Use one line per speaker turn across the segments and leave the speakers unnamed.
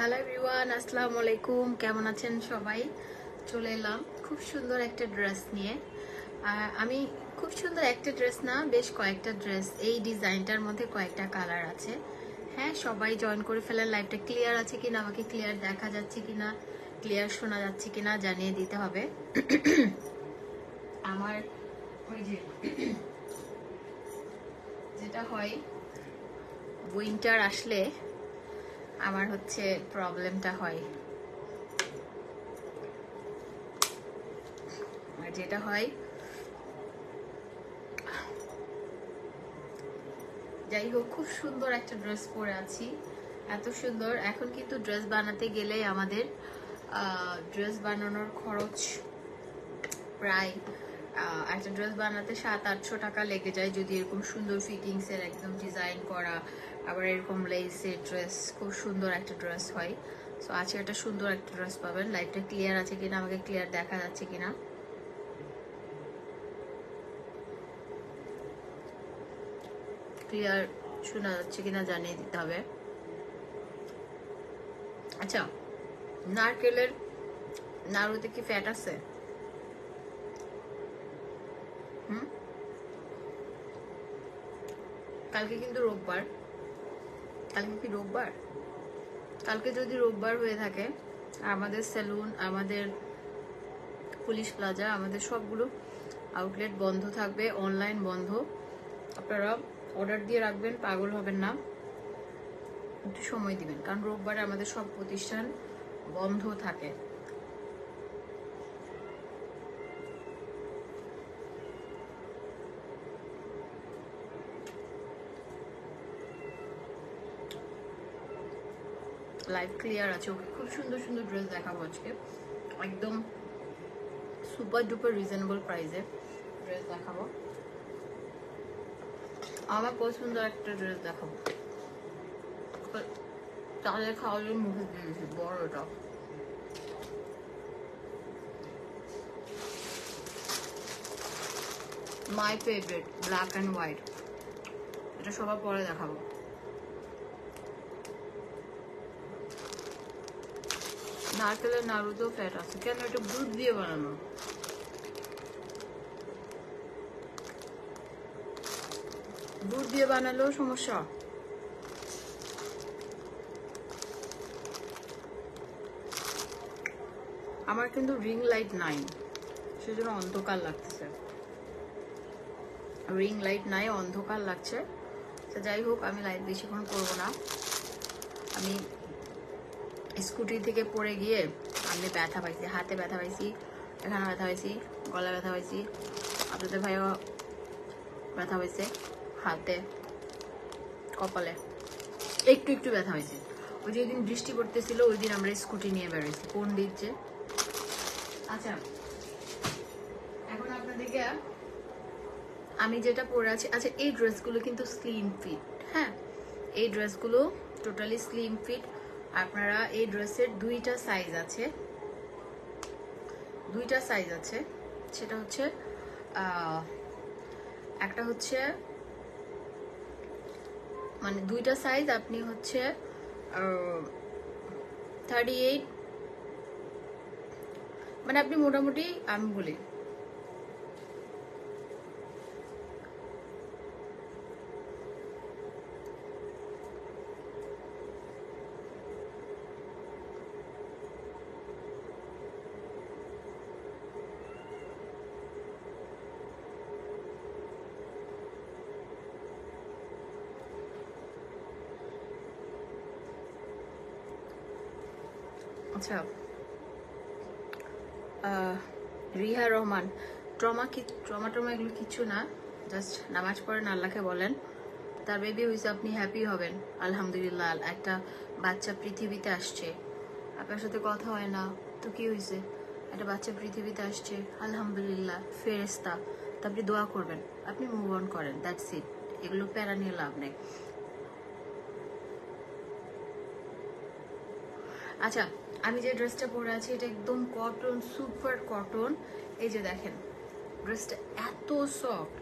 Hello everyone, আসসালামু আলাইকুম। কেমন আছেন সবাই? চলে এলাম খুব সুন্দর একটা ড্রেস নিয়ে। আমি খুব সুন্দর একটা ড্রেস না, বেশ কয়েকটা ড্রেস। এই ডিজাইনটার মধ্যে কয়েকটা কালার আছে। হ্যাঁ, সবাই জয়েন করে ফেলার। লাইভটা ক্লিয়ার আছে কিনা, আমাকে ক্লিয়ার দেখা যাচ্ছে কিনা, ক্লিয়ার শোনা যাচ্ছে কিনা জানিয়ে দিতে হবে। আমার ওই যেটা হয়, উইন্টার আসলে আমার হচ্ছে প্রবলেমটা হয়। আর যেটা হয়, যাই হোক, খুব সুন্দর একটা ড্রেস পরে আছি, এত সুন্দর। এখন কিন্তু ড্রেস বানাতে গেলে আমাদের ড্রেস বানানোর খরচ প্রায় একটা ড্রেস বানাতে 700-800 টাকা লেগে যায়, যদি এরকম সুন্দর ফিটিংসের একদম ডিজাইন করা, আবার এরকম লেসের ড্রেস, খুব সুন্দর একটা ড্রেস হয়। সো আজকে একটা সুন্দর একটা ড্রেস পাবেন। লাইটটা ক্লিয়ার আছে কিনা, আমাকে ক্লিয়ার দেখা যাচ্ছে কিনা, ক্লিয়ার শোনা যাচ্ছে কিনা জানিয়ে দিতে হবে। আচ্ছা, নারকেলের নাড়ুতে কি ফ্যাট আছে? কালকে কিন্তু রোববার। কালকে কি রোববার? কালকে যদি রোববার হয়ে থাকে, আমাদের সেলুন, আমাদের পুলিশ প্লাজা, আমাদের সবগুলো আউটলেট বন্ধ থাকবে, অনলাইন বন্ধ। আপনারা অর্ডার দিয়ে রাখবেন, পাগল হবেন না, একটু সময় দিবেন, কারণ রোববারে আমাদের সব প্রতিষ্ঠান বন্ধ থাকে। লাইভ ক্লিয়ার আছে? ওকে, খুব সুন্দর সুন্দর ড্রেস দেখাবো আজকে, একদম সুপার ডুপার রিজনেবল প্রাইসে ড্রেস দেখাবো। আমার পছন্দের একটা ড্রেস দেখাবো, তাদের খাওয়ালে মুখে দিয়েছি বড়টা। My favourite, black and white. এটা সবার পরে দেখাবো। নারকেলের নাড়ুতেও ফ্যাট আছে কেন? এটা দুধ দিয়ে বানানো। দুধ দিয়ে বানালেও সমস্যা। আমার কিন্তু রিং লাইট নাই, সেজন্য অন্ধকার লাগতেছে। রিং লাইট নাই, অন্ধকার লাগছে। তো যাই হোক, আমি লাইট বেশিক্ষণ করবো না। আমি স্কুটি থেকে পড়ে গিয়ে আমি ব্যথা পাইছি, হাতে ব্যথা পাইছি, এখানে ব্যথা পাইছি, গলা ব্যথা পাইছি, আপনাদের ভাইও ব্যথা পাইছে, হাতে, কপালে একটু একটু ব্যথা হয়েছে। ওই যে দিন বৃষ্টি পড়তেছিল, ওই দিন আমরা স্কুটি নিয়ে বেরোইছি, কোন দিচ্ছে। আচ্ছা, এখন আপনাদেরকে আমি যেটা পরে আছি, আচ্ছা এই ড্রেসগুলো কিন্তু স্লিম ফিট। হ্যাঁ, এই ড্রেসগুলো টোটালি স্লিম ফিট। আপনারা এই ড্রেসের দুইটা সাইজ আছে, দুইটা সাইজ আছে। সেটা হচ্ছে একটা হচ্ছে, মানে দুইটা সাইজ, আপনি হচ্ছে 38, মানে আপনি মোটামুটি, আমি বলি আচ্ছা, রিহা রহমান, ট্রমা ট্রমা এগুলো কিছু না, জাস্ট নামাজ পড়েন, আল্লাহকে বলেন, তার বেবি হয়েছে, আপনি হ্যাপি হবেন। আলহামদুলিল্লাহ, একটা বাচ্চা পৃথিবীতে আসছে। আপনার সাথে কথা হয় না তো কি হয়েছে, একটা বাচ্চা পৃথিবীতে আসছে, আলহামদুলিল্লাহ, ফেরেস্তা। তো আপনি দোয়া করবেন, আপনি মুভ অন করেন, দ্যাটস ইট। এগুলো প্যারা নিয়ে লাভ নেই। আচ্ছা, আমি যে ড্রেসটা পরে আছি, এটা একদম কটন, সুপার কটন। এই যে দেখেন, ড্রেসটা এত সফট,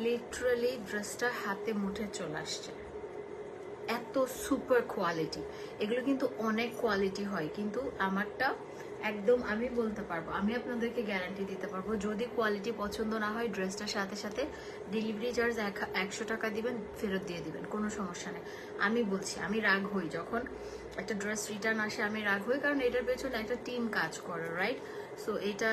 লিটারালি ড্রেসটা হাতে মুঠে চলে আসছে। এত সুপার কোয়ালিটি। এগুলো কিন্তু অনেক কোয়ালিটি হয়, কিন্তু আমারটা একদম আমি বলতে পারবো, আমি আপনাদেরকে গ্যারান্টি দিতে পারবো, যদি কোয়ালিটি পছন্দ না হয় ড্রেসটার সাথে সাথে ডেলিভারি চার্জ 100 টাকা দিবেন, ফেরত দিয়ে দিবেন, কোনো সমস্যা নেই। আমি বলছি, আমি রাগ হই যখন একটা ড্রেস রিটার্ন আসে, আমি রাগ হই, কারণ এটার পেছনে একটা টিম কাজ করে, রাইট? সো এটা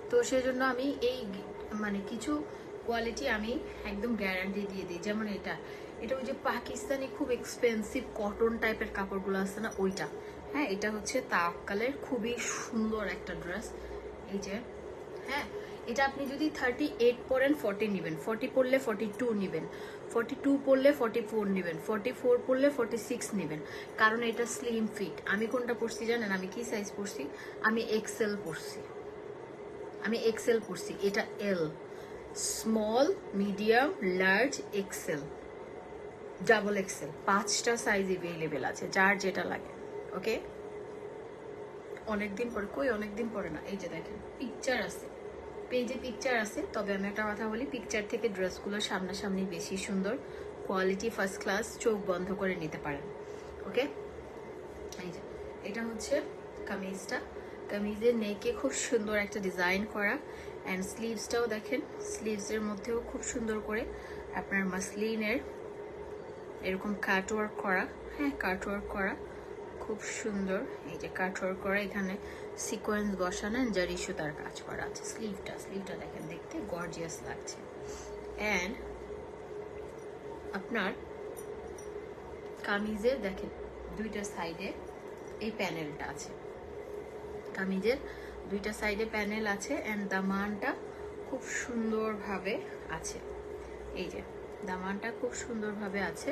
তো সেই জন্য আমি এই মানে কিছু কোয়ালিটি আমি একদম গ্যারান্টি দিয়ে দিই। যেমন এটা এটা ওই যে পাকিস্তানি খুব এক্সপেন্সিভ কটন টাইপের কাপড়গুলো আছে না, ওইটা। হ্যাঁ, এটা হচ্ছে তাওয়াক্কালের খুবই সুন্দর একটা ড্রেস। এই যে, হ্যাঁ, এটা আপনি যদি 38 পরেন 40 নেবেন, 40 পরলে 42 নেবেন, 42 পরলে 44 নেবেন, 44 পরলে 46 নেবেন, কারণ এটা স্লিম ফিট। আমি কোনটা পরছি জানেন? আমি কি সাইজ পরছি? আমি এক্সেল পরছি, আমি এক্সেল পরছি। এটা L, small, medium, large, XL, double XL, 5টা সাইজ এভেলেবেল আছে, যার যেটা লাগে। ওকে, অনেকদিন পরে, কই অনেকদিন পরে না, এই যে দেখেন পিকচার আছে, পেজে পিকচার আছে। তবে আমি একটা কথা বলি, পিকচার থেকে ড্রেসগুলো সামনাসামনি বেশি সুন্দর, কোয়ালিটি ফার্স্ট ক্লাস, চোখ বন্ধ করে নিতে পারেন। ওকে, এই যে এটা হচ্ছে কামিজটা। কামিজের নেকে খুব সুন্দর একটা ডিজাইন করা, অ্যান্ড স্লিভসটাও দেখেন, স্লিভসের মধ্যেও খুব সুন্দর করে আপনার মাসলিনের এরকম কাটওয়ার্ক করা। হ্যাঁ, কাটওয়ার্ক করা, খুব সুন্দর। এই যে কাটওয়ার্ক করা, এখানে সিকোয়েন্স বসানো, জারি সুতার কাজ করা আছে। স্লিভটা দেখেন, দেখতে গর্জিয়াস লাগছে। অ্যান্ড আপনার কামিজের দেখেন দুইটা সাইডে এই প্যানেলটা আছে, কামিজের দুইটা সাইডে প্যানেল আছে, অ্যান্ড দামানটা খুব সুন্দরভাবে আছে। এই যে দামানটা খুব সুন্দরভাবে আছে।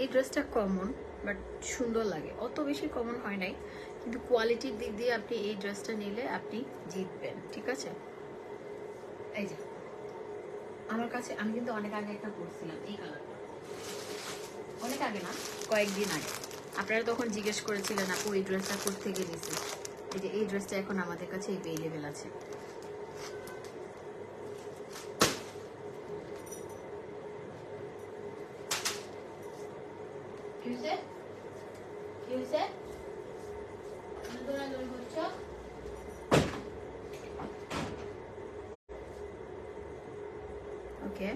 এই ড্রেসটা কমন, বাট সুন্দর লাগে, অত বেশি কমন হয় নাই, কিন্তু কোয়ালিটির দিক দিয়ে আপনি এই ড্রেসটা নিলে আপনি জিতবেন, ঠিক আছে? এই যে আমার কাছে, আমি কিন্তু অনেক আগে একটা পরছিলাম এই কালারটা, অনেক আগে না, কয়েকদিন আগে। আপনারা তখন জিজ্ঞেস করেছিলেন আপু এই ড্রেসটা কোত্থেকে নিয়েছি। এই যে এই ড্রেসটা এখন আমাদের কাছে এভেলেবেল আছে। কি হয়েছে? কি হয়েছে? দৌড়াদৌড়ি করছো? ওকে,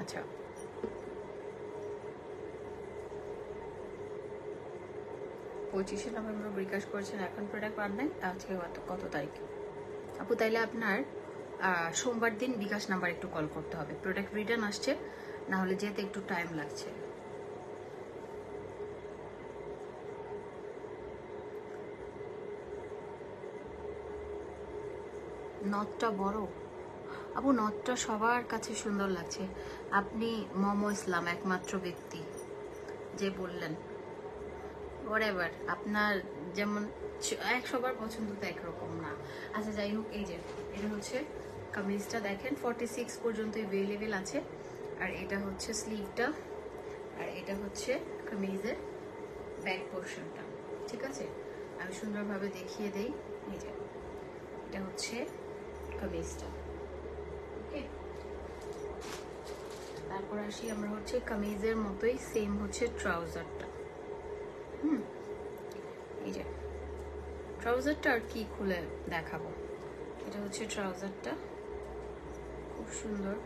আচ্ছা, 25শে নভেম্বর বিকাশ করেছেন, এখন প্রোডাক্ট পান নাই। আজকে কত তারিখ আপু? তাইলে আপনার সোমবার দিন বিকাশ নাম্বার একটু কল করতে হবে, প্রোডাক্ট রিটার্ন আসছে, না হলে যেতে একটু টাইম লাগছে। নথটা বড় আপু, নথটা সবার কাছে সুন্দর লাগছে। আপনি মমো ইসলাম একমাত্র ব্যক্তি যে বললেন, হোয়াটএভার, আপনার যেমন সবার পছন্দ তো একরকম না। আচ্ছা যাই হোক, এই যে এটা হচ্ছে কামিজটা, দেখেন 46 পর্যন্ত অ্যাভেলেবেল আছে। আর এটা হচ্ছে স্লিভটা, আর এটা হচ্ছে কামিজের ব্যাক পোর্শনটা, ঠিক আছে? আমি সুন্দরভাবে দেখিয়ে দেই। এই যে এটা হচ্ছে কামিজটা, ওকে। তারপর আসি আমরা হচ্ছে কামিজের মতোই সেম হচ্ছে ট্রাউজারটা। এই যে ট্রাউজারটা আর কি খুলে দেখাবো, এটা হচ্ছে ট্রাউজারটা, খুব সুন্দর।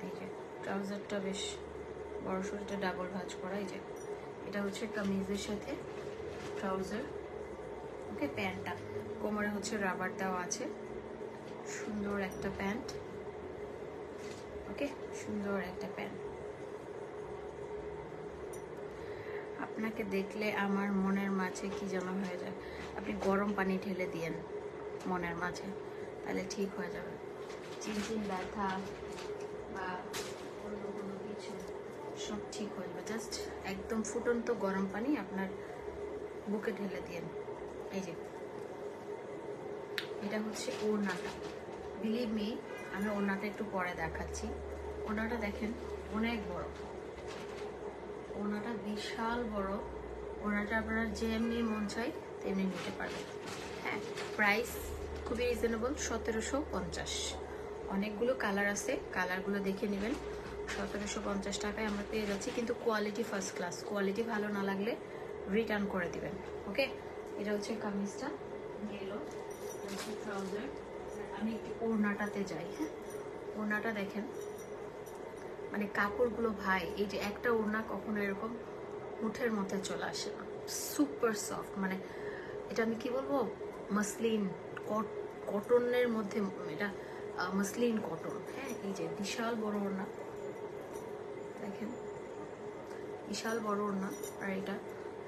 এই যে ট্রাউজারটা বেশ বড় সড়টা ডাবল ভাঁজ করা। এই যে এটা হচ্ছে কামিজের সাথে ট্রাউজার, ওকে। প্যান্টটা কোমরে হচ্ছে রাবার দেওয়া আছে, সুন্দর একটা প্যান্ট, ওকে, সুন্দর একটা প্যান্ট। আপনাকে দেখলে আমার মনের মাঝে কি যেন হয়ে যায়। আপনি গরম পানি ঢেলে দিয়েন মনের মাঝে, তাহলে ঠিক হয়ে যাবে। চিনচিন ব্যথা বা অন্য কোনো কিছু সব ঠিক হয়ে যাবে। জাস্ট একদম ফুটন্ত গরম পানি আপনার বুকে ঢেলে দিয়েন, এই যে এটা হচ্ছে ওড়নাটা, বিলিভ মি আমি ওড়নাটা একটু পরে দেখাচ্ছি। ওড়নাটা দেখেন অনেক বড়, ওড়নাটা বিশাল বড়। ওড়নাটা আপনারা যেমনি মন চাই তেমনি নিতে পারবেন। হ্যাঁ, প্রাইস খুবই রিজনেবল, 1750। অনেকগুলো কালার আছে, কালারগুলো দেখে নেবেন। 1750 টাকায় আমরা পেয়ে যাচ্ছি, কিন্তু কোয়ালিটি ফার্স্ট ক্লাস। কোয়ালিটি ভালো না লাগলে রিটার্ন করে দিবেন। ওকে, এটা হচ্ছে কামিজটা গেল, ট্রাউজার। আমি একটু ওড়নাটাতে যাই। হ্যাঁ, ওড়নাটা দেখেন, মানে কাপড়গুলো ভাই, এই যে একটা ওড়না কখনো এরকম মুঠের মধ্যে চলে আসে না, সুপার সফট। মানে এটা আমি কি বলবো, মাসলিন কটনের মধ্যে, এটা মাসলিন কটন। হ্যাঁ, এই যে বিশাল বড় ওড়না দেখেন, বিশাল বড় ওড়না। আর এটা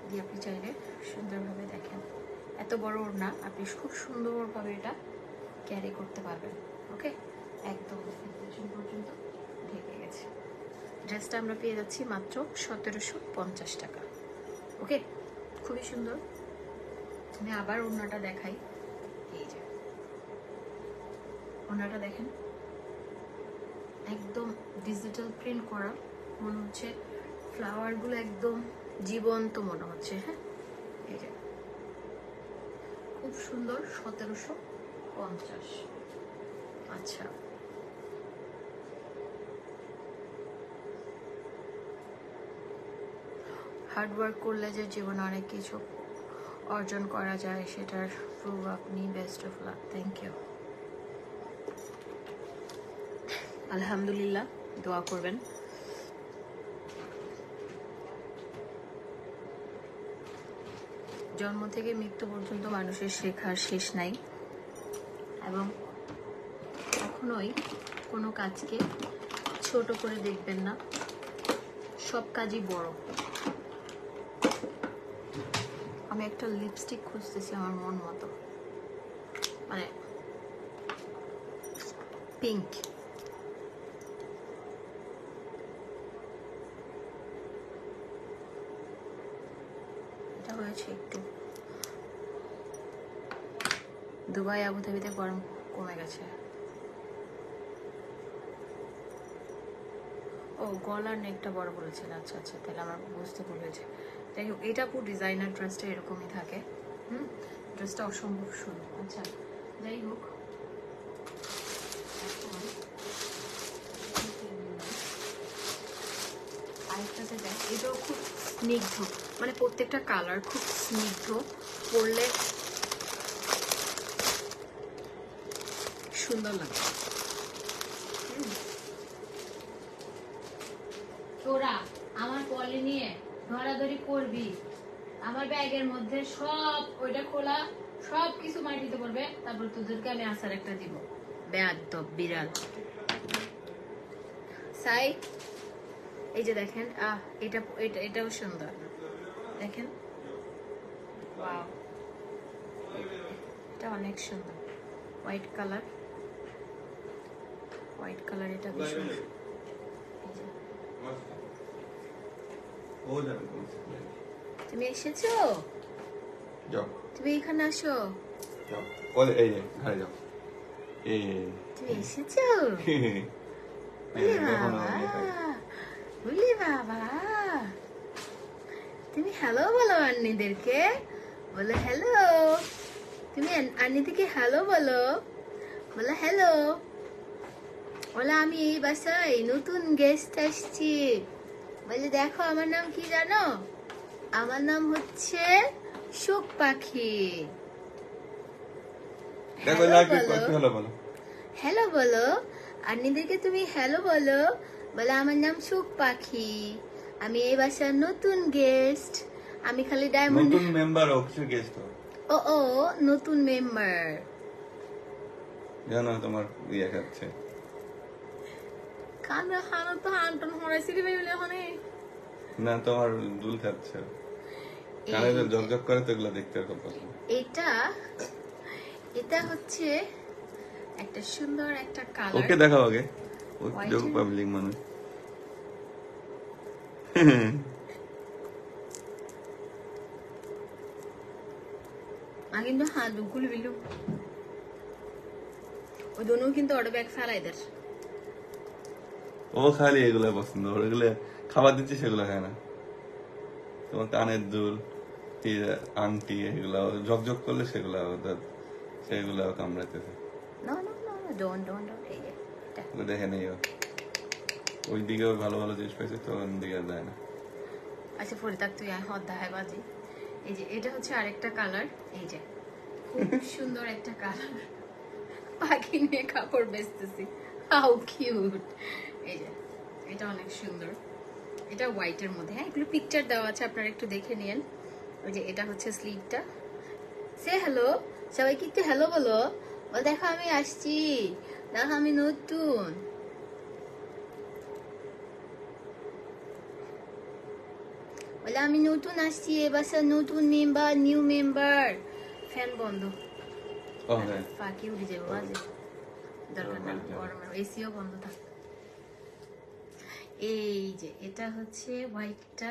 দিয়ে আপনি চাইলে সুন্দরভাবে দেখেন, এত বড় ওড়না আপনি খুব সুন্দরভাবে এটা ক্যারি করতে পারবেন। ওকে, একদম পেছন পর্যন্ত ঢেকে গেছে। ড্রেসটা আমরা পেয়ে যাচ্ছি মাত্র 1750 টাকা। ওকে, খুবই সুন্দর। আমি আবার ওড়নাটা দেখাই। এই যে ওড়নাটা দেখেন, একদম ডিজিটাল প্রিন্ট করা, মনে হচ্ছে ফ্লাওয়ারগুলো একদম জীবন্ত মনে হচ্ছে। হ্যাঁ, এই যে খুব সুন্দর, 1750। আচ্ছা, হার্ড ওয়ার্ক করলে যে জীবনে অনেক কিছু অর্জন করা যায়, সেটার প্রুফ আপনি। Best of luck. Thank you. আলহামদুলিল্লাহ, দোয়া করবেন। জন্ম থেকে মৃত্যু পর্যন্ত মানুষের শেখার শেষ নাই, এবং কখনোই কোনো কাজকে ছোট করে দেখবেন না, সব কাজই বড়। আমি একটা লিপস্টিক খুঁজতেছি আমার মন মতো, মানে পিঙ্ক। এটা হয়েছে একটু, দুবাই আবুধাবিতে গরম কমে গেছে। ও, গলার নেকটা বড় বলেছিল। আচ্ছা আচ্ছা, তাহলে আমার বুঝতে ভুল হয়েছে। যাই হোক, এটা পুরো ডিজাইনার ড্রেসটা এরকমই থাকে। ড্রেসটা অসম্ভব সুন্দর। আচ্ছা, যাই হোক, আরেকটাতে দেখ, এটাও খুব স্নিগ্ধ, মানে প্রত্যেকটা কালার খুব স্নিগ্ধ, পরলে সুন্দর লাগে। তোরা আমার পলি নিয়ে ধরাধরি করবি, আমার ব্যাগের মধ্যে সব ওইটা খোলা, সব কিছু মাটিতে পড়বে, তারপর তোদেরকে আমি আসার একটা দিব। বেয়াদব বিড়াল। সাই, এই যে দেখেন, এটা এটা এটাও সুন্দর, দেখেন, ওয়াও, এটা অনেক সুন্দর। হোয়াইট কালার, হোয়াইট কালার, এটা ভীষণ। তুমি এসেছো? তুমি এখানে আসো। তুমি এসেছো? বাবা, তুমি হ্যালো বলো আন্নিদেরকে, বলো হ্যালো। তুমি আন্নিদিকে হ্যালো বলো, বলো হ্যালো। বলো আমি এই বাসায় নতুন গেস্ট আসছি। বলে দেখো আমার নাম কি জানো? আমার নাম হচ্ছে সুখ পাখি। হ্যালো বলো আন্নিদেরকে, তুমি হ্যালো বলো। বলে আমার নাম সুখ পাখি, আমি এই বাসার নতুন গেস্ট। আমি খালি ডায়মন্ড
নতুন মেম্বার, অফিসের গেস্ট।
ও নতুন মেম্বার।
জানো তোমার ইয়ে খাচ্ছে
কানে হানো তো আন্টন হরাইছি রে বেলে হনে
না, তোমার দুল খাচ্ছে কানে তো ঝকঝক করে, তো এগুলো দেখতে খুব পছন্দ।
এটা হচ্ছে একটা সুন্দর একটা কালার।
ওকে দেখাও আগে, ও যোগ পাবলিক মানুষ।
কিন্তু হ্যাঁ দুগুলো বিলু ওই দোনো কিন্তু অর্ডার ব্যাগ ফেলাই দের
ও খালি এগুলো পছন্দ, ওগুলো খাবার দিচ্ছি সেগুলো খায় না। তোমার কানের দুল, আংটি, এগুলো ঝকঝক করলে সেগুলো সেগুলো কামড়াইতেছে।
না না না ডোন্ট ডোন্ট ডোন্ট এই যে এটা।
ওগুলো দেখে নেই ও, ওই দিকে ওর ভালো ভালো জিনিস পাইছে তো ওর দিকে আর যায় না।
আচ্ছা পরে থাক তুই হদ দেখায় বাজি। এই যে এটা হচ্ছে আরেকটা কালার, এই যে খুব সুন্দর একটা কালার। পাখি নিয়ে কাপড় বেচতেছি, হাউ কিউট। এই যে এটা অনেক সুন্দর, এটা হোয়াইটের মধ্যে। হ্যাঁ এগুলো পিকচার দেওয়া আছে, আপনারা একটু দেখে নিন। ওই যে এটা হচ্ছে স্লিভটা। সে হ্যালো, সবাইকে একটু হ্যালো বলো। ও দেখো আমি আসছি, দেখো আমি নতুন। বলে আমি নতুন আসছি এবার, নতুন মেম্বার, নিউ মেম্বার। ফ্যান বন্ধ,
ও হ্যাঁ,
ফাঁকি উড়ে যাবে বাজে, দরকার না, গরমের এসিও বন্ধ থাক। এই যে এটা হচ্ছে হোয়াইটটা।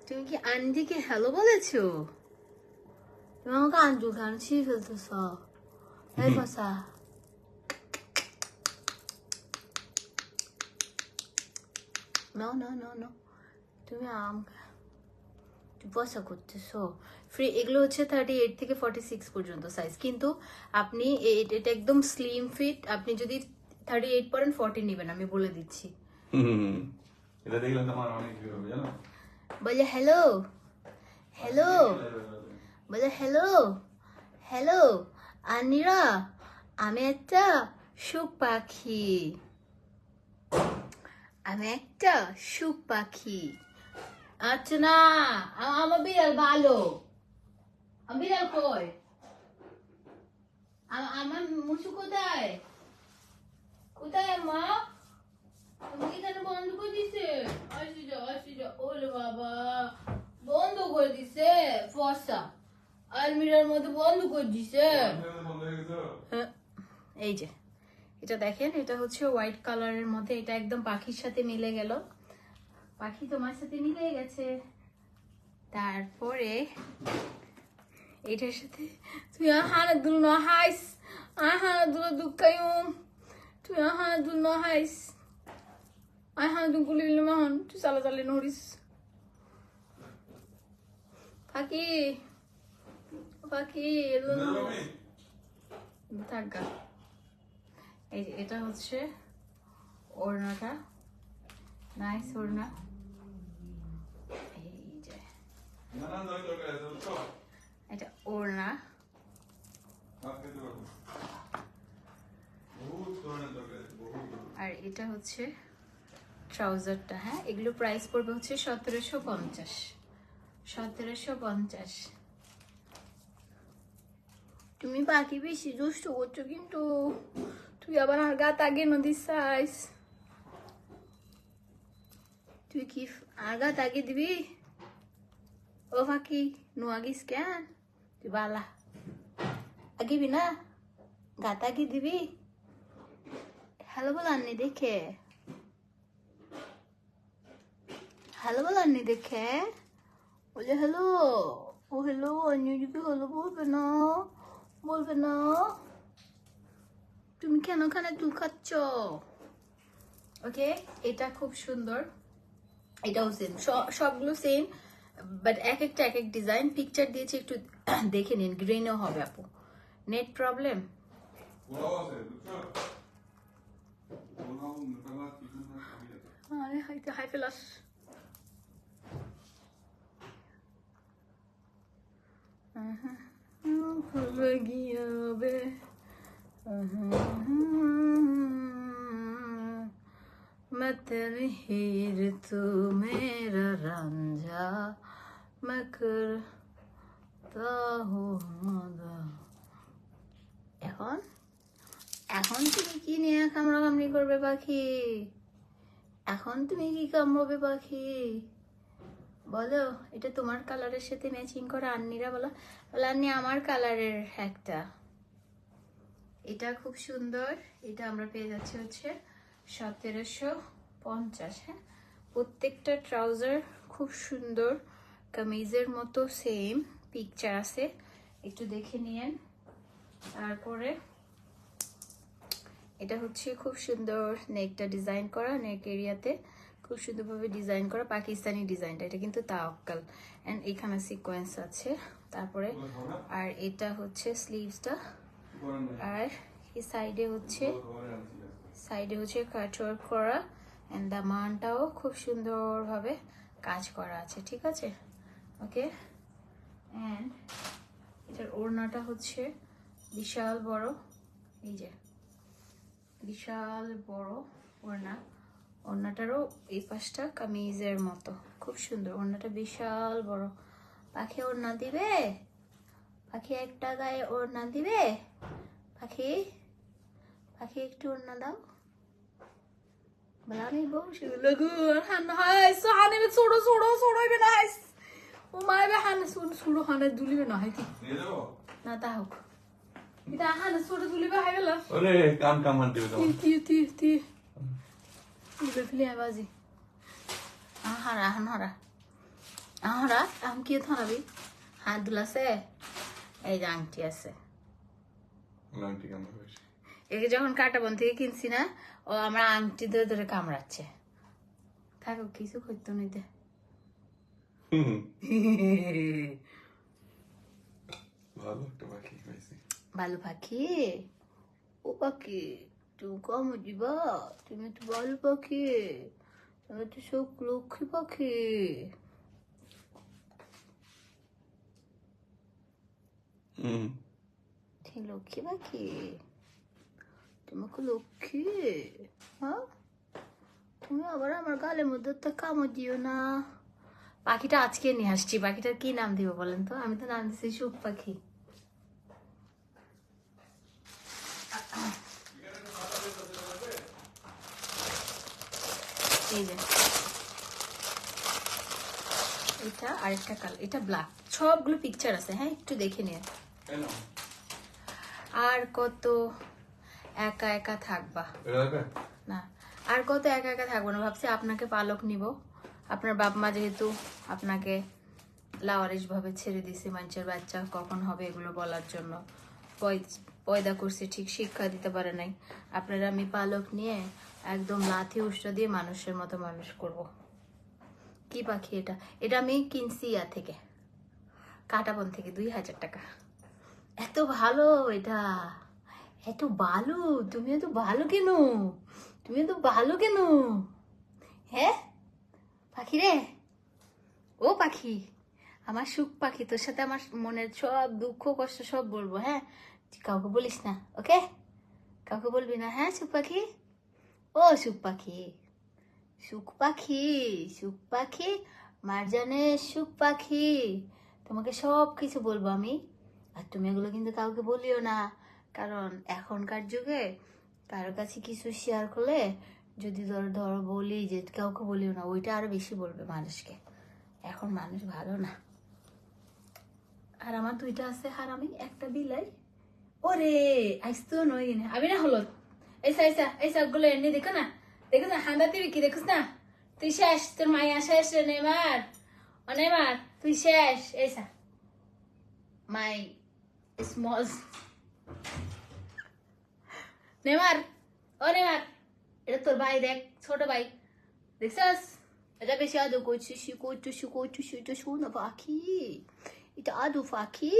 তুমি কি আন্টিকে হ্যালো বলেছো? তুমি আমাকে আঞ্জু গান ছিঁড়ে ফেলতেছ, এই বসা। নো নো নো নো, তুমি বসা করতেছো। ফ্রি এগুলো হচ্ছে 38 থেকে 46 পর্যন্ত সাইজ, কিন্তু আপনি এটা একদম স্লিম ফিট। আপনি যদি 38 পরেন 40 নেবেন, আমি বলে দিচ্ছি।
এটা দেখলে তোমার অনেক ভিড় হবে জানো।
বলে হ্যালো হ্যালো, বলে হ্যালো হ্যালো আনিরা, আমি একটা সুখ পাখি, আমি একটা সুখ পাখি। আচ্ছা না, আমার বিড়াল ভালো। আমার বিড়াল কই? আমার মুসু কোথায়? কোথায় মা? তুমি কেন বন্ধ করে দিছে? আসি যা আসি যা। ওরে বাবা, বন্ধ করে দিছে ফসা, আলমিরার মধ্যে বন্ধ করে দিছে। হ্যাঁ, এই যে এটা দেখেন, এটা হচ্ছে হোয়াইট কালারের মধ্যে। এটা একদম পাখির সাথে মিলে গেল, পাখি তোমার সাথে মিলে গেছে। তারপরে এটার সাথে তুই আহানাদুল নহাইস, আহানাদুল দুকায়ুম, তুই আহানাদুল নহাইস, আহানাদুল কুলিল মাহন, তুই চালা চালে নড়িস। পাখি পাখি থাকা। এই যে এটা হচ্ছে ওড়নাটা, নাইস ওড়না। এই যে এটা ওড়না, আর এটা হচ্ছে ট্রাউজারটা। হ্যাঁ এগুলো প্রাইস পড়বে হচ্ছে 1750, 1750। তুমি বাকি বেশি দুষ্ট করছো কিন্তু, তুই আবার আর গাত আগে নদী সাইজ, তুই কি আগাত আগে দিবি? ও ফাঁকি নো আগিস কেন? তুই বালা আগিবি না, গাত আগে দিবি। হ্যালো বলাননি দেখে, হ্যালো বলাননি দেখে। বলে হ্যালো, ও হ্যালো, অন্যদিকে হ্যালো বলবে না, বলবে না। তুমি কেন ওখানে দুল খাচ্ছ? ওকে, এটা খুব সুন্দর, এটাও সেম, সবগুলো সেম, বাট এক একটা এক এক ডিজাইন। পিকচার দিয়েছি, একটু দেখে নিন, গ্রিনও হবে আপু। Net problem. হাই ফেলাস। मैं तेरी हीर तू मेरा रांझा, मैं करता हूँ मदा। এখন এখন তুমি কি নিয়ে কামড়াকামড়ি করবে পাখি? এখন তুমি কি কামড়াবে পাখি? বলো, এটা তোমার কালারের সাথে ম্যাচিং করা। আন্নিরা বলো, বলো আন্নি আমার কালারের একটা। এটা খুব সুন্দর, এটা আমরা পেয়ে যাচ্ছি হচ্ছে 1750। হ্যাঁ, প্রত্যেকটা ট্রাউজার খুব সুন্দর, কামিজের মতো সেম পিকচার আছে। একটু দেখে নিয়েন। তারপরে এটা হচ্ছে খুব সুন্দর নেকটা ডিজাইন করা, নেক এরিয়াতে খুব সুন্দরভাবে ডিজাইন করা পাকিস্তানি ডিজাইনটা, এটা কিন্তু তাওয়াক্কাল এন্ড এখানে সিকোয়েন্স আছে। তারপরে আর এটা হচ্ছে স্লিভসটা, আর এই সাইডে হচ্ছে কাটওয়ার্ক করা এন্ড দামানটাও খুব সুন্দরভাবে কাজ করা আছে, ঠিক আছে? ওকে, এন্ড এটার ওড়নাটা হচ্ছে বিশাল বড়, এই যে বিশাল বড় ওড়না। ওড়নাটারও এই পাশটা কামিজের মতো, খুব সুন্দর ওড়নাটা, বিশাল বড়। পাখি ওড়না দিবে? পাখি একটা গায়ে ওড়না দিবে? পাখি পাখি একটু ওড়না দাও। বলা নেই বউ সেগুলো হান হাই সাহানে ছোড়ো ছোড়ো ছোড়াইবে না হাইস ও মাইবে হান ছোড়ো হানে দুলিবে না হাইতি না তা হোক এটা হানে ছোড়ো দুলিবে হাই গেল
ওরে কান কামান দিবে তো
তি ফিলে আবাজি আহারা আম কি থানাবি হাত দুলাছে এই যে আংটি আছে।
আংটি কেমন হয়েছে?
একে যখন কাটাবন থেকে কিনছি না, ও আমার আংটি ধরে ধরে কামড়াচ্ছে। থাকো কিছু করতো নিতে।
ভালো একটা পাখি পাইছি।
ভালো পাখি? ও পাখি তুমি কম দিবা? তুমি তো ভালো পাখি, তুমি তো সব লক্ষ্মী পাখি। লক্ষ্মী পাখি, তোমাকে লক্ষ্মী। হ্যাঁ, তুমি আবার আমার গালের মধ্যে তো কামড় দিও না। পাখিটা আজকে নিয়ে আসছি, পাখিটার কি নাম দিব বলেন তো? আমি তো নাম দিচ্ছি সুখ পাখি। এই যে এটা আরেকটা কালার, এটা ব্ল্যাক, সবগুলো পিকচার আছে, হ্যাঁ একটু দেখে নিয়ে। আর কত একা একা থাকবা না, আর কত একা একা থাকবো না, ভাবছি আপনাকে পালক নিব। আপনার বাপ মা যেহেতু আপনাকে লাওয়ারিশ ভাবে ছেড়ে দিছে, মানুষের বাচ্চা কখন হবে এগুলো বলার জন্য পয়দা করছে, ঠিক শিক্ষা দিতে পারে নাই। আপনারা আমি পালক নিয়ে একদম লাথি উষ্টা দিয়ে মানুষের মতো মানুষ করব। কি পাখি এটা? এটা আমি কিনছি ইয়া থেকে, কাটাবন থেকে, 2000 টাকা। এত ভালো এটা, এত ভালো। তুমি এত ভালো কেন? তুমি এত ভালো কেন? হ্যাঁ পাখি রে, ও পাখি, আমার সুখ পাখি, তোর সাথে আমার মনের সব দুঃখ কষ্ট সব বলবো, হ্যাঁ? কাউকে বলিস না, ওকে? কাউকে বলবি না, হ্যাঁ সুখ পাখি? ও সুখ পাখি, সুখ পাখি, সুখ পাখি, মারজানে সুখ পাখি, তোমাকে সব কিছু বলবো আমি। আর তুমি এগুলো কিন্তু কাউকে বলিও না, কারণ এখনকার যুগে কারোর কাছে কিছু শেয়ার করলে যদি ধরো বলি যে কাউকে বলিও না, ওইটা আরো বেশি বলবে মানুষকে। এখন মানুষ ভালো না। আর আমার 2টা আছে হারামি, একটা বিলাই। ওরে আইস তো নই না আমি না হলো এইসা গুলো এনে দেখো না হান্দা টিভি কি দেখোস না? তুই শেষ, তোর মাইয়া শেষ রে নেমার, ও নেমার তুই শেষ। এইসা মাই স্মল নেমার, ও নেমার, এটা তোর ভাই, দেখ ছোট ভাই, দেখছস? এটা বেশি আদৌ করছিস, এটা শোনো পাখি, এটা আদৌ পাখি।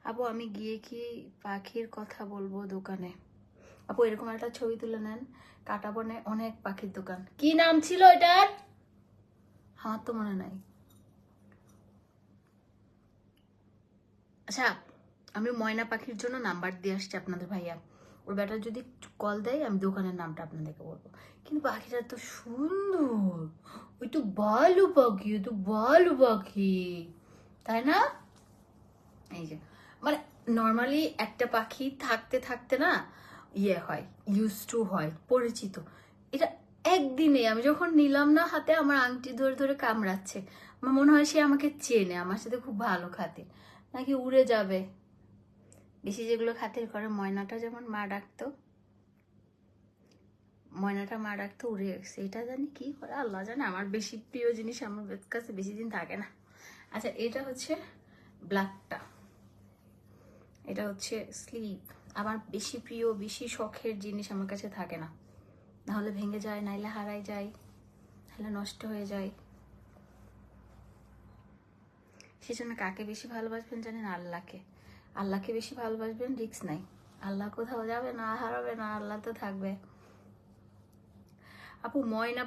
আপু আমি গিয়ে কি পাখির কথা বলবো দোকানে? আপু এরকম একটা ছবি তুলে নেন, কাটাবনে অনেক পাখির দোকান। কি নাম ছিল এটার? আমার তো মনে নাই। আচ্ছা, আমি ময়না পাখির জন্য নাম্বার দিয়ে আসছি আপনাদের ভাইয়া, ওর বেটা যদি কল দেয় আমি দোকানের নামটা আপনাদেরকে বলবো। কিন্তু পাখিটা তো সুন্দর, ওই তো ভালো পাখি, ওই তো ভালো পাখি, তাই না? এই যে মানে নর্মালি একটা পাখি থাকতে থাকতে না ইয়ে হয়, ইউজ টু হয়, পরিচিত। এটা একদিনে আমি যখন নিলাম না হাতে, আমার আংটি ধরে ধরে কামড়াচ্ছে, আমার মনে হয় সে আমাকে চেনে, আমার সাথে খুব ভালো খাতির, নাকি উড়ে যাবে। বেশি যেগুলো খাতির করে, ময়নাটা যেমন মা ডাকতো, ময়নাটা মা ডাকতে উড়ে গেছে, এটা জানি কি করে আল্লাহ জানে। আমার বেশি প্রিয় জিনিস আমার কাছে বেশি দিন থাকে না। আচ্ছা, এটা হচ্ছে ব্ল্যাকটা, এটা হচ্ছে স্লিভ। আমার বেশি প্রিয় বেশি শখের জিনিস আমার কাছে থাকে না, নাহলে ভেঙে যায়, নাইলে হারাই যায়, নাহলে নষ্ট হয়ে যায়। সেজন্য কাকে বেশি ভালোবাসবেন জানেন? আল্লাহকে। আল্লাহকে বেশি ভালোবাসবেন, রিস্ক নাই। আল্লাহ কোথাও যাবে না, হারাবে না, আল্লাহ তো থাকবে। আপু ময়না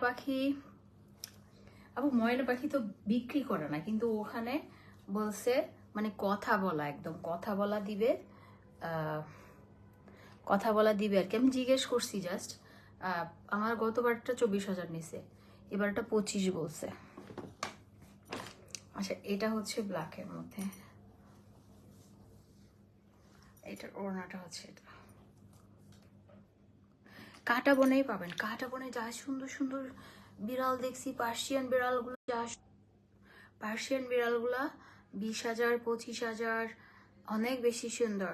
পাখি তো বিক্রি করে না, কিন্তু ওখানে বলছে মানে কথা বলা, একদম কথা বলা দিবে, কথা বলা দিবে আর কি। আমি জিজ্ঞেস করছি জাস্ট, আমার গতবারটা 24,000 নিছে, এবারটা 25 বলছে। আচ্ছা, এটা হচ্ছে ব্ল্যাকের মধ্যে, এটার ওড়নাটা হচ্ছে এটা। কাটা বনেই পাবেন, কাটা বনে যা সুন্দর সুন্দর বিড়াল দেখছি, পার্সিয়ান বিড়ালগুলো, পার্সিয়ান বিড়ালগুলা 20,000 25,000, অনেক বেশি সুন্দর।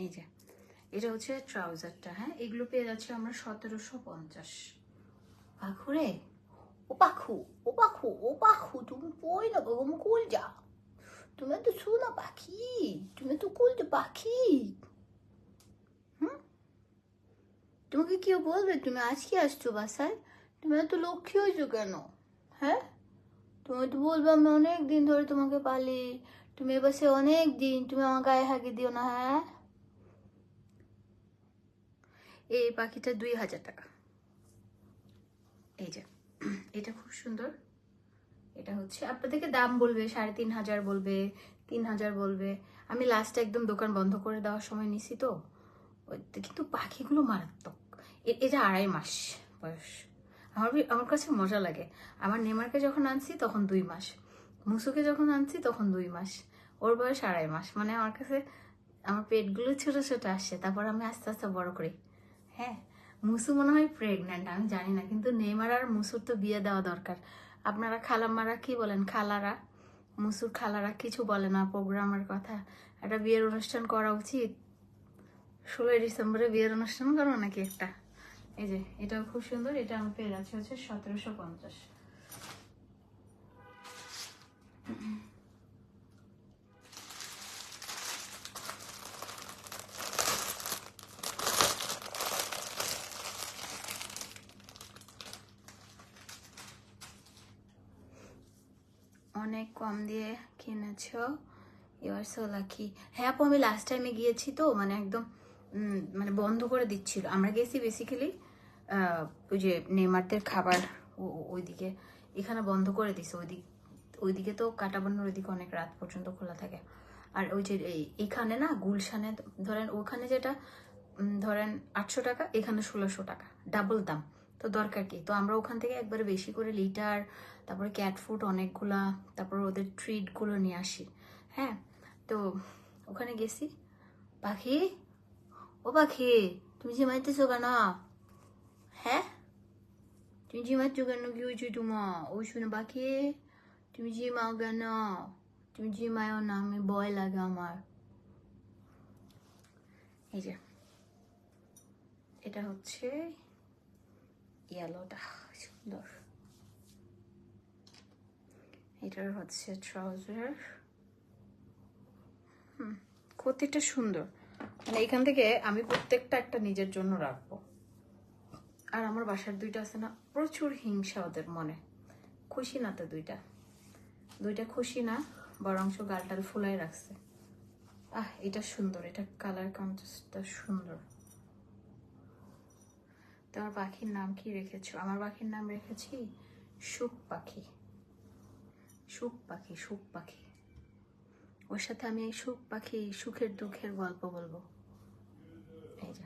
এই যে এটা হচ্ছে ট্রাউজারটা, হ্যাঁ এগুলো পেয়ে যাচ্ছে আমরা 1750। পাখুরে, ও পাখু, ও পাখু, ও পাখু, তুমি কই না গো, তুমি কই যা, তুমি তো শোনা পাখি, তুমি তো কই যে পাখি। তোমাকে কেউ বলবে তুমি আজকে আসছো বাসায়, তুমি এত লক্ষ্মী হয়েছো কেন? হ্যাঁ, তুমি তো বলবে আমি অনেক দিন ধরে তোমাকে পালি, তুমি এ বাসে অনেক দিন, তুমি আমার গায়ে হাগি দিও না। হ্যাঁ, এই পাখিটা 2,000 টাকা। এই যে এটা খুব সুন্দর, এটা হচ্ছে আপনাদেরকে দাম বলবে 3,500 বলবে, 3,000 বলবে। আমি লাস্টে একদম দোকান বন্ধ করে দেওয়ার সময় নিছি তো, কিন্তু পাখিগুলো মারাত্মক। এটা 2.5 মাস বয়স। আমার কাছে মজা লাগে। আমার নেমারকে যখন আনছি তখন 2 মাস, মুসুকে যখন আনছি তখন 2 মাস, ওর বয়স 2.5 মাস। মানে আমার কাছে আমার পেটগুলো ছোট ছোট আসছে, তারপর আমি আস্তে আস্তে বড় করি। হ্যাঁ, মুসু মনে হয় প্রেগনেন্ট, আমি জানি না, কিন্তু নেমার আর মুসুর তো বিয়ে দেওয়া দরকার। আপনারা খালাম্মারা কি বলেন? খালারা, মুসুর খালারা কিছু বলে না প্রোগ্রামের কথা? একটা বিয়ের অনুষ্ঠান করা উচিত। 16 ডিসেম্বরে বিয়ের অনুষ্ঠান করো নাকি একটা? এই যে এটাও খুব সুন্দর, এটা আমি পেয়ে যাচ্ছি হচ্ছে 1750। অনেক কম দিয়ে কিনেছো, ইউ আর সো লাকি। হ্যাঁ আপু, আমি লাস্ট টাইমে গিয়েছি তো, মানে একদম মানে বন্ধ করে দিচ্ছিল। আমরা গেছি বেসিক্যালি ওই যে নেমারদের খাবার ওইদিকে, এখানে বন্ধ করে দিছে। ওইদিকে তো কাটাবন্যর ওইদিকে অনেক রাত পর্যন্ত খোলা থাকে। আর ওই যে এখানে না গুলশানে ধরেন, ওখানে যেটা ধরেন 800 টাকা, এখানে 1600 টাকা, ডাবল দাম। তো দরকার কি? তো আমরা ওখান থেকে একবারে বেশি করে লিটার, তারপরে ক্যাট ফুড অনেকগুলা, তারপর ওদের ট্রিটগুলো নিয়ে আসি। হ্যাঁ, তো ওখানে গেছি। পাখি, ও পাখি, তুমি ঝিমাইতেছো কেন? হ্যাঁ, তুমি ঝিমাচ্ছ কেন? কি হয়েছে তোমার? ওই শুনে পাখি, তুমি ঝিমাও কেন? তুমি ঝিমায়ও না, আমি ভয় লাগে আমার। এই যে এটা হচ্ছে ইয়েলোটা, সুন্দর। এটার হচ্ছে ট্রাউজার, প্রত্যেকটা সুন্দর। মানে এখান থেকে আমি প্রত্যেকটা একটা নিজের জন্য রাখবো। আর আমার বাসার দুইটা আছে না, প্রচুর হিংসা ওদের মনে। খুশি না তো দুইটা খুশি না, বরঞ্চ গালটাল ফুলাই রাখছে। এটা সুন্দর, এটা কালার কন্ট্রাস্টটা সুন্দর। তোমার পাখির নাম কি রেখেছো? আমার পাখির নাম রেখেছি সুখ পাখি। সুখ পাখি, সুখ পাখি। ওর সাথে আমি এই সুখ পাখি সুখের দুঃখের গল্প বলবো। এই যে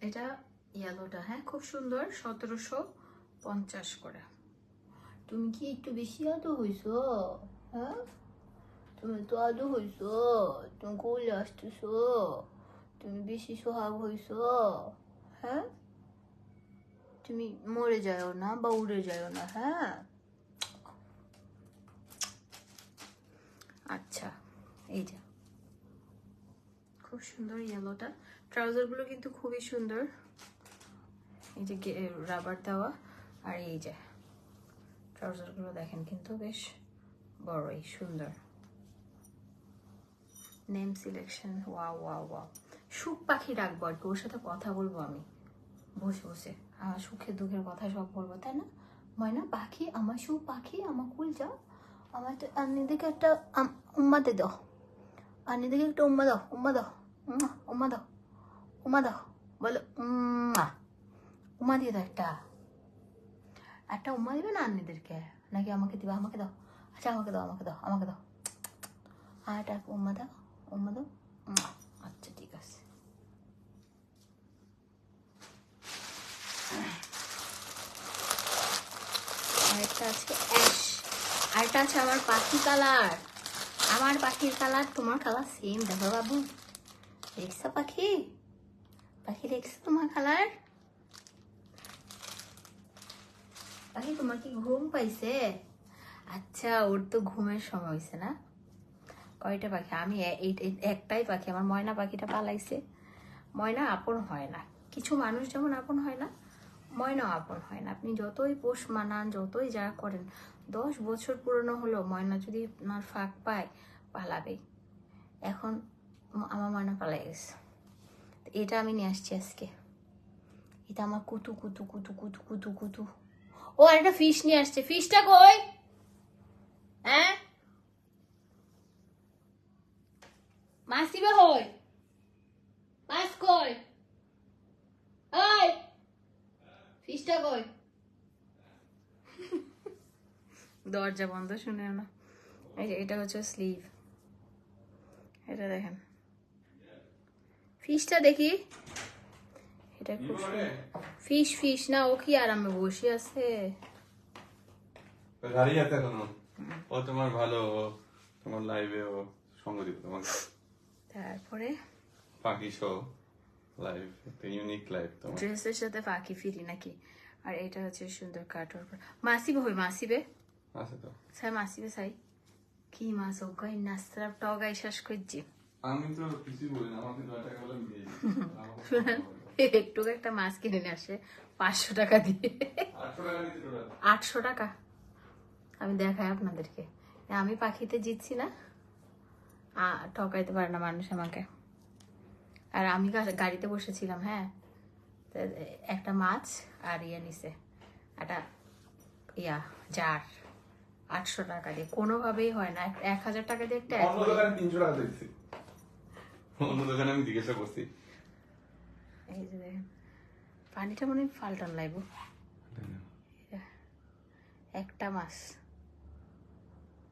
এটা ইয়েলোটা, হ্যাঁ খুব সুন্দর, 1750 করে। তুমি কি একটু বেশি আদো হইছো? হ্যাঁ, তুমি তো আদো হইছো, তুমি কোলে আসতেছো, তুমি বেশি সোহাগ হইছো। হ্যাঁ, তুমি মরে যাও না বা উড়ে যাও না। হ্যাঁ, আচ্ছা এই যে খুব সুন্দর ইয়েলোটা। ট্রাউজার গুলো কিন্তু খুবই সুন্দর, এই যে রাবার দেওয়া, আর এই যে ট্রাউজার গুলো দেখেন কিন্তু বেশ বড়ই সুন্দর। Name selection, wow wow wow. সুখ পাখি রাখবো আর কি, ওর সাথে কথা বলবো আমি বসে বসে, সুখের দুঃখের কথা সব বলবো, তাই না? ময়না পাখি, আমার সুখ পাখি, আমার কুল যাও, আমার তো আন্নিদিকে একটা উম্মাতে দাও, আন্নিদিকে একটা উম্মা দাও, উম্মা দাও, উম্মা দাও, উম্মা দাও, বলো উম্মা দিয়ে দাও, একটা উম্মা দিবে না আন্নিদেরকে, নাকি আমাকে দিবা? আমাকে দাও, আচ্ছা আমাকে দাও, আমাকে দাও, আমাকে দাও, আর একটা উম্মা দাও, উম্মা দাও, আচ্ছা ঠিক আছে। আরেকটা আছে অ্যাশ, আরেকটা আছে আমার পাখি কালার, আমার পাখির কালার তোমার কালার সেম। দেখো বাবু, দেখছো পাখি, পাখি দেখছো তোমার কালার? পাখি তোমার কি ঘুম পাইছে? আচ্ছা, ওর তো ঘুমের সময় হয়েছে না? কয়টা পাখি? আমি একটাই পাখি, আমার ময়না পাখিটা পালাইছে। ময়না আপন হয় না, কিছু মানুষ যেমন আপন হয় না, ময়নাও আপন হয় না। আপনি যতই পোষ মানান, যতই যা করেন, 10 বছর পুরনো হলো ময়না যদি আপনার ফাঁক পায় পালাবেই। এখন আমার ময়না পালাই গেছে, এটা আমি নিয়ে আসছি আজকে। এটা আমার কুতু কুতু কুতু কুতু কুতু কুতু। ও আর একটা ফিশ নিয়ে আসছে, ফিশটা কই? হ্যাঁ, মাছ দিবে হই, মাছ কই? ওই ফিশটা কই? দরজা বন্ধ, শুনে না। এই যে এটা হচ্ছে স্লিভ, এটা দেখেন, ফিশটা দেখি, এটা খুব ফিশ ফিশ না, ও কি আরামে বসে আছে?
গাড়ি আছে এখনো, ও তোমার ভালো, তোমার লাইভে ও সঙ্গ দিব তোমাকে।
তারপরে
পাখি শো লাইভ, একটা ইউনিক লাইভ তোমার।
ড্রেসের সাথে পাখি ফিরি নাকি? আর এটা হচ্ছে সুন্দর কাটওয়ার। মাসিবে হই, মাসিবে
আছে তো,
সাই মাসিবে সাই কি মাছ ওগাই নাস্তার টগাই শেষ করছি।
আমি তো কিছু বলি না, আমাকে 2 টাকা বলে দিয়ে
শুনেন, একটু একটা মাছ কিনে নিয়ে আসে 500 টাকা দিয়ে,
800 টাকা দিতে টোটাল।
800 টাকা। আমি দেখাই আপনাদেরকে, আমি পাখিতে জিতছি না, ঠকাইতে পারে না মানুষ আমাকে। আর আমি গাড়িতে বসেছিলাম, হ্যাঁ, একটা মাছ আর নিছে একটা জার 800 টাকা দিয়ে, কোনোভাবেই হয় না। 1000 টাকা দিয়ে একটা
অন্য দোকানে 300 টাকা দিচ্ছি, অন্য দোকানে আমি জিজ্ঞাসা করছি।
এই যে দেখেন, পানিটা মনে হয় ফাল্টান লাগবো। একটা মাছ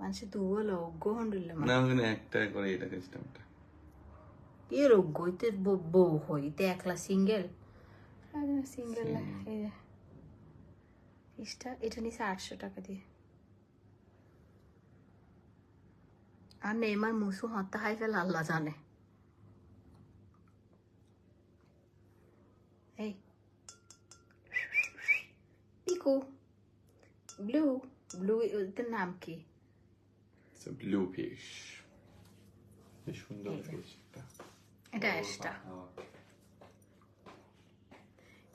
মানুষের তো হলো গ্রহণ দিলে
না, ওখানে একটা করে এটা সিস্টেমটা।
এর গইতে বউ হইতে একলা সিঙ্গেল সিঙ্গেল। এই যে এটা নিছে 800 টাকা দিয়ে। আর নেইমার মুসু হত্যা হাই ফেল আল্লাহ জানে। এই পিকু ব্লু ব্লু, এর নাম কি?
ব্লু ফিশ, কি সুন্দর ফিশ।
এটা অ্যাশটা,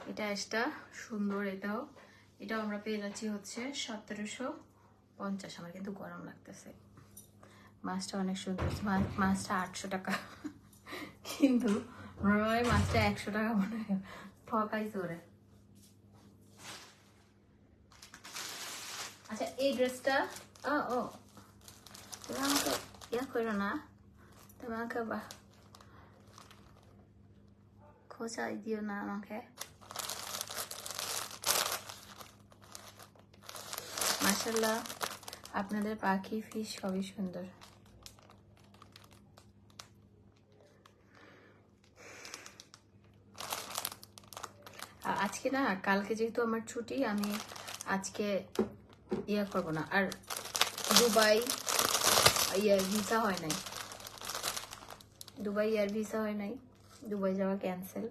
এটা অ্যাশটা সুন্দর। এটাও আমরা পেয়ে যাচ্ছি হচ্ছে 1750। আমার কিন্তু গরম লাগতেছে। মাছটা অনেক সুন্দর, মাছটা 800 টাকা, কিন্তু মাছটা 100 টাকা মনে হয় ঠকাইছে ওরে। আচ্ছা, এই ড্রেসটা ও তুমি আমাকে করো না, তুমি আমাকে খোঁচাই দিও না আমাকে। মাশাআল্লাহ, আপনাদের পাখি ফিশ সবই সুন্দর। আজকে না, কালকে যেহেতু আমার ছুটি, আমি আজকে করবো না। আর দুবাই ভিসা হয় নাই, দুবাই ভিসা হয় নাই, দুবাই যাওয়া ক্যান্সেল।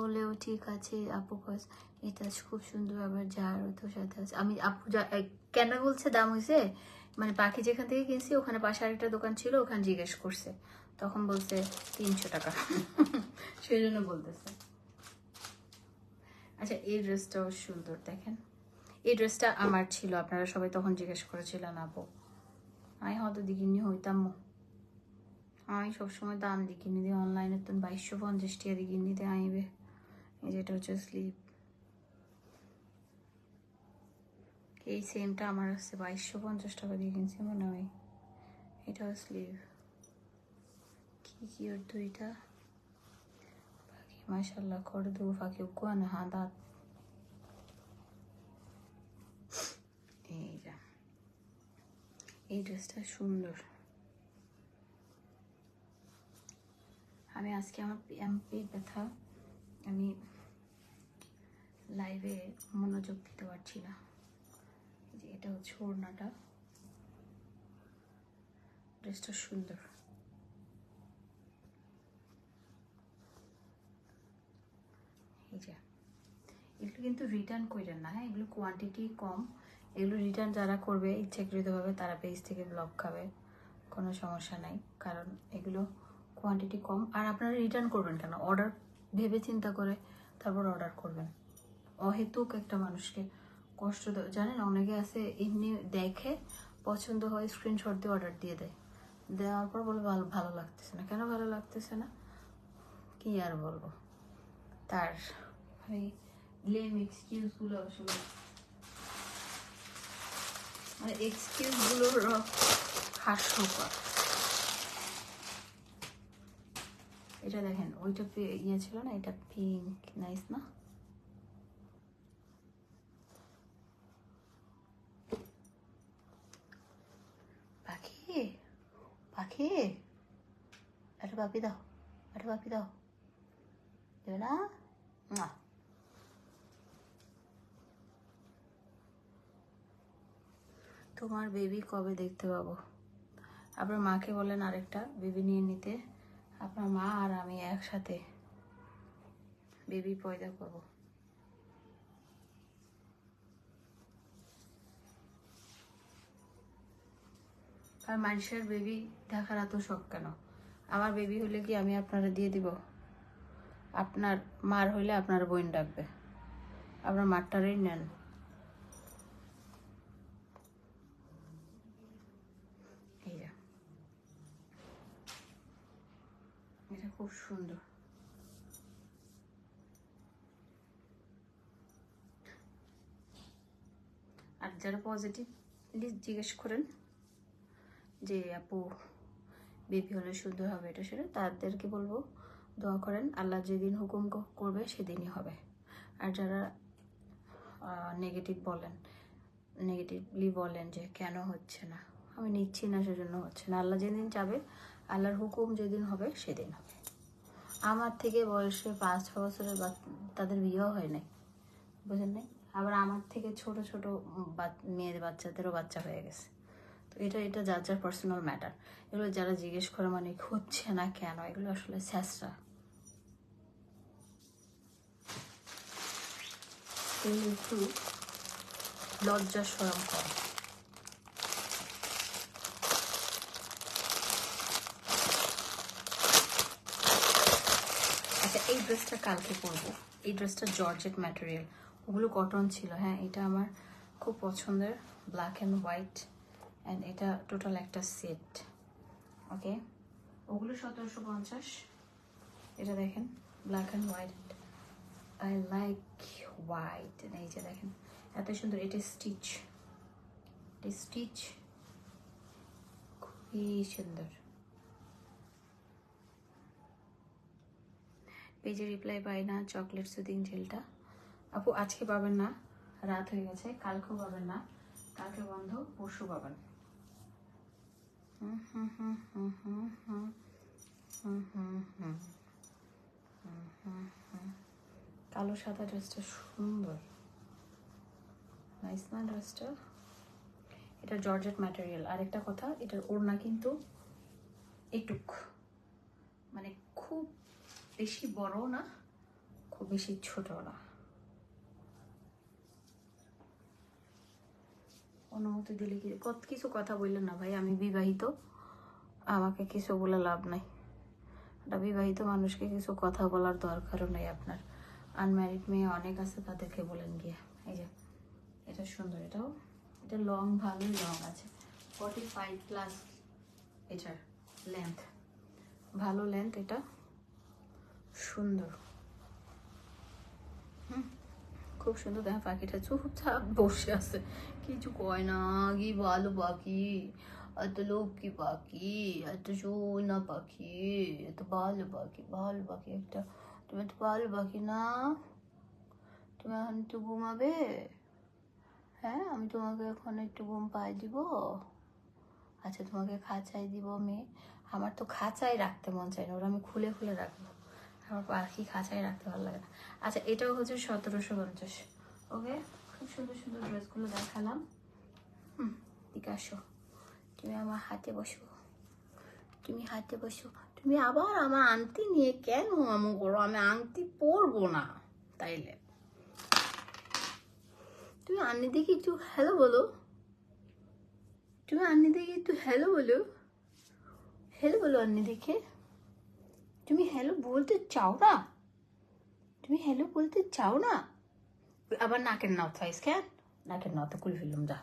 হলেও ঠিক আছে আপু, এটা খুব সুন্দর, আবার যার তো সাথে আছে। আমি আপু কেন বলছে দাম হয়েছে, মানে পাখি যেখান থেকে কিনছি ওখানে পাশে আরেকটা দোকান ছিল, ওখানে জিজ্ঞেস করছে, তখন বলছে 300 টাকা। সেই জন্য বলতেছে। আচ্ছা এই ড্রেসটাও সুন্দর, দেখেন এই ড্রেসটা আমার ছিল, আপনারা সবাই তখন জিজ্ঞেস করেছিলেন আপু। আমি হয়তো দিকিনি হইতাম, আমি সবসময় দাম দিকিনি দিই অনলাইনে, তো 2250 টাকা দিকিনি দিয়ে আইবে। এই যেটা হচ্ছে স্লিভ, এই সেমটা আমার আছে 2250 টাকা দিয়ে কিনছি মনে হয়। এটাও স্লিভ, কি কিউট দুইটা পাখি, মাশাআল্লাহ। করে দু পাখি কোয়ানে হাদাত। এই যে এই ড্রেসটা সুন্দর। আমি আজকে আমার এমপি ব্যথা, আমি লাইভে মনোযোগ দিতে পারছি না। যে এটা হচ্ছে ওড়নাটা, ড্রেসটা সুন্দর। এই যে এগুলো কিন্তু রিটার্ন করেন না, হ্যাঁ এগুলো কোয়ান্টিটি কম, এগুলো রিটার্ন যারা করবে ইচ্ছাকৃতভাবে তারা পেজ থেকে ব্লক খাবে, কোনো সমস্যা নাই, কারণ এগুলো কোয়ান্টিটি কম। আর আপনারা রিটার্ন করবেন কেন, অর্ডার ভেবে চিন্তা করে তারপর অর্ডার করবেন। অহেতুক একটা মানুষকে কষ্ট দেয়, জানেন অনেকে আছে এমনি দেখে পছন্দ হয় স্ক্রিনশট দিয়ে অর্ডার দিয়ে দেয়, দেওয়ার পর বলে ভালো ভালো লাগতেছে না। কেন ভালো লাগতেছে না কি আর বলবো, তার ওই লেম এক্সকিউজগুলো আসলে, মানে এক্সকিউজগুলোর হাস্যকর। এটা দেখেন ওইটা ইয়ে ছিল না, এটা পিঙ্ক, নাইস না? পাখি পাখি, একটা পাপি দাও, একটা পাপি দাও, দেবে না? না। তোমার বেবি কবে দেখতে পাবো? আপনার মাকে বলেন আরেকটা বেবি নিয়ে নিতে, আপনার মা আর আমি একসাথে বেবি পয়দা করব। আর মানুষের বেবি দেখার এত শখ কেন? আমার বেবি হলে কি আমি আপনারা দিয়ে দিব? আপনার মার হইলে আপনার বোন ডাকবে, আপনার মারটারেই নেন। এই যে এটা খুব সুন্দর। আর যারা পজিটিভলি জিজ্ঞেস করেন যে আপু বেবি হলে সুন্দর হবে এটা সেটা, তাদেরকে বলবো দোয়া করেন, আল্লাহ যেদিন হুকুম করবে সেদিনই হবে। আর যারা নেগেটিভ বলেন, নেগেটিভলি বলেন যে কেন হচ্ছে না, আমি নিচ্ছি না সেজন্য হচ্ছে না, আল্লাহ যেদিন যাবে, আল্লাহর হুকুম যেদিন হবে সেদিন হবে। আমার থেকে বয়সে 5-6 বছরের তাদের বিয়েও হয় নাই, বুঝেন নাই? আবার আমার থেকে ছোট ছোট মেয়েদের বাচ্চাদেরও বাচ্চা হয়ে গেছে। তো এটা এটা যার যার পার্সোনাল ম্যাটার। এগুলো যারা জিজ্ঞেস করে মানে হচ্ছে না কেন, এগুলো আসলে স্যাসরা, এগুলো একটু লজ্জা শরম করে। আচ্ছা এই ড্রেসটা কালকে পরবো, এই ড্রেসটা জর্জেট ম্যাটেরিয়াল, ওগুলো কটন ছিল, হ্যাঁ এটা আমার খুব পছন্দের, ব্ল্যাক অ্যান্ড হোয়াইট, অ্যান্ড এটা টোটাল একটা সেট। ওকে ওগুলো 1750, এটা দেখেন black and white, I like white. এই যে দেখেন এত সুন্দর, এটা স্টিচ, এটা স্টিচ খুবই সুন্দর। পেজে রিপ্লাই পাই না, চকলেট সুদিং জেলটা আপু আজকে পাবেন না, রাত হয়ে গেছে, কালকেও পাবেন না, কালকে বন্ধ, পরশু পাবেন। কালো সাদা ড্রেসটা সুন্দর, নাইস না ড্রেসটা? এটা জর্জেট ম্যাটেরিয়াল। আরেকটা কথা, এটার ওড়না কিন্তু এটুক, মানে খুব বেশি বড় না, খুব বেশি ছোট না, অনুমতি দিলে কি কত কিছু কথা বললেন না ভাই, আমি বিবাহিত, আমাকে কিছু বলে লাভ নাই। একটা বিবাহিত মানুষকে কিছু কথা বলার দরকারও নেই আপনার। আনম্যারিড মেয়ে অনেক আছে, তাদেরকে বলেন গিয়ে। এই যে এটা সুন্দর, এটাও এটা লং, ভালোই লং আছে, 45+ এটার লেন্থ, ভালো লেন্থ, এটা সুন্দর, খুব সুন্দর। দেখা পাখিটা চুপচাপ বসে আছে, কিছু কয় না, কি ভালো পাখি, এত লক্ষ্মী পাখি, এত সোনা পাখি, এত ভালো পাখি, ভালো পাখি একটা। তুমি তো ভালো পাখি না? তুমি এখন একটু ঘুমাবে? হ্যাঁ, আমি তোমাকে এখন একটু ঘুম পাই দিব। আচ্ছা, তোমাকে খাঁচায় দিব আমি। আমার তো খাঁচায় রাখতে মন চাই না, ওরা আমি খুলে খুলে রাখবো। আমার পাখি খাঁচায় রাখতে ভালো লাগে না। আচ্ছা, এটাও হচ্ছে 1750। ওকে, খুব সুন্দর সুন্দর ড্রেসগুলো দেখালাম। ঠিক আসো, তুমি আমার হাতে বসো, তুমি হাতে বসো। তুমি আবার আমার আংটি নিয়ে কেন এমন করো? আমি আংটি পরবো না তাইলে। তুমি আন্নি দেখি একটু হ্যালো বলো, তুমি আন্নি দেখে একটু হ্যালো বলো, হ্যালো বলো আন্নি দেখে। তুমি হ্যালো বলতে চাও না? তুমি হ্যালো বলতে চাও না? আবার নাকের নথ ফাইস কেন? নাকের নথ খুলে ফেললাম, যা।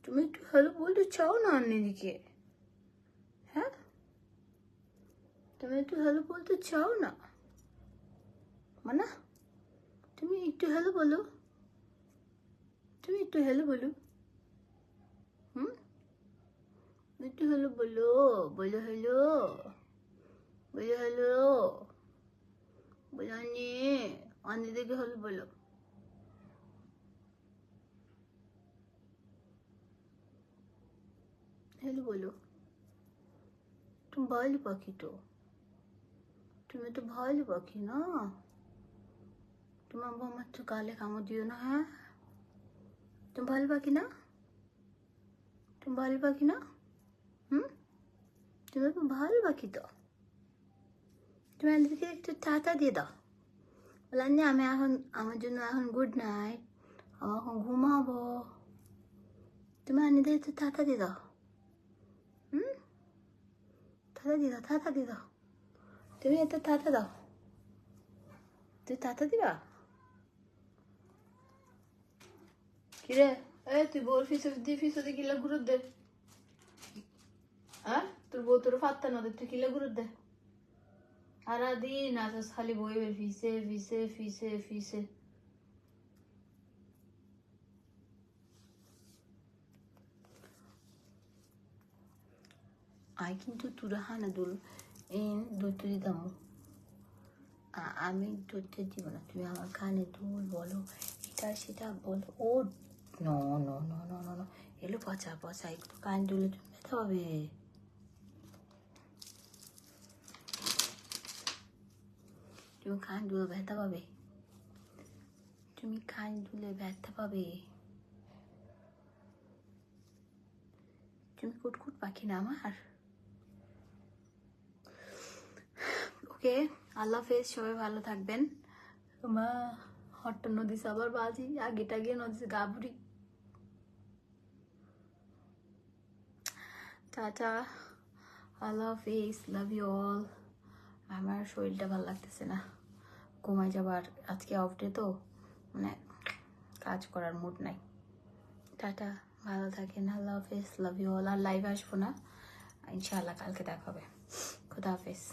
তুমি একটু হ্যালো বলতে চাও না আন্নি দিকে? হ্যাঁ, তুমি একটু হ্যালো বলতে চাও না? মানা, তুমি একটু হ্যালো বলো, তুমি একটু হ্যালো বলো। একটু হ্যালো বলো, বলো হ্যালো, বলো হ্যালো, বলো আন্নি, আন্নি দেখে হ্যালো বলো। হ্যালো বলো। তুমি ভালো পাখি তো, তুমি তো ভালো পাখি না? তোমার আমার তো গালে কামড় দিও না। হ্যাঁ, তুমি ভালো পাখি না? তুমি ভালো পাখি না? তুমি তো ভালো পাখি তো। তুমি আমাদেরকে একটু টাটা দিয়ে দাও, বললাম যে আমি এখন, আমার জন্য এখন গুড নাইট, আমি এখন ঘুমাবো। তুমি আনিদের একটু টাটা দিয়ে দাও। টাটা দিয়ে দাও, টাটা দিয়ে দাও। তুমি একটা টাটা দাও, তুই টাটা দিবা? কিরে, তুই বল ফিসে কিলা ঘুরত দে। হ্যাঁ, তোর বউ তোর ফাত্তা না দে, তুই কিলা ঘুরত দে। সারাদিন আসস খালি বইবে ফিসে ফিসে ফিসে ফিসে। আই কিন্তু তুরা হানা দুল ধরতে দিতাম, আমি ধরতে দিব না। তুমি আমার কানে দুল বলো, এটা সেটা বলো। ও no no no no no no, এলো পচা পচা, একটু কান দুলে তুমি ব্যথা পাবে। তুমি কান দুলে ব্যথা পাবে, তুমি কান দুলে ব্যথা পাবে। তুমি কুটকুট পাখি না আমার। ওকে, আল্লাহ হাফেজ, সবাই ভালো থাকবেন। মা হট্ট নদী আবার বাজি, আগে টাগে নদী গাবুরি। টাটা, আল্লাহ হাফেজ, লাভ ইউ অল। আমার শরীরটা ভালো লাগতেছে না, ঘুমাই যাবার। আজকে অফ ডে তো, মানে কাজ করার মুড নাই। টাটা, ভালো থাকেন, আল্লাহ হাফেজ, লাভ ইউ অল। আর লাইভ আসবো না ইনশাআল্লাহ, কালকে দেখা হবে। খুদা হাফেজ।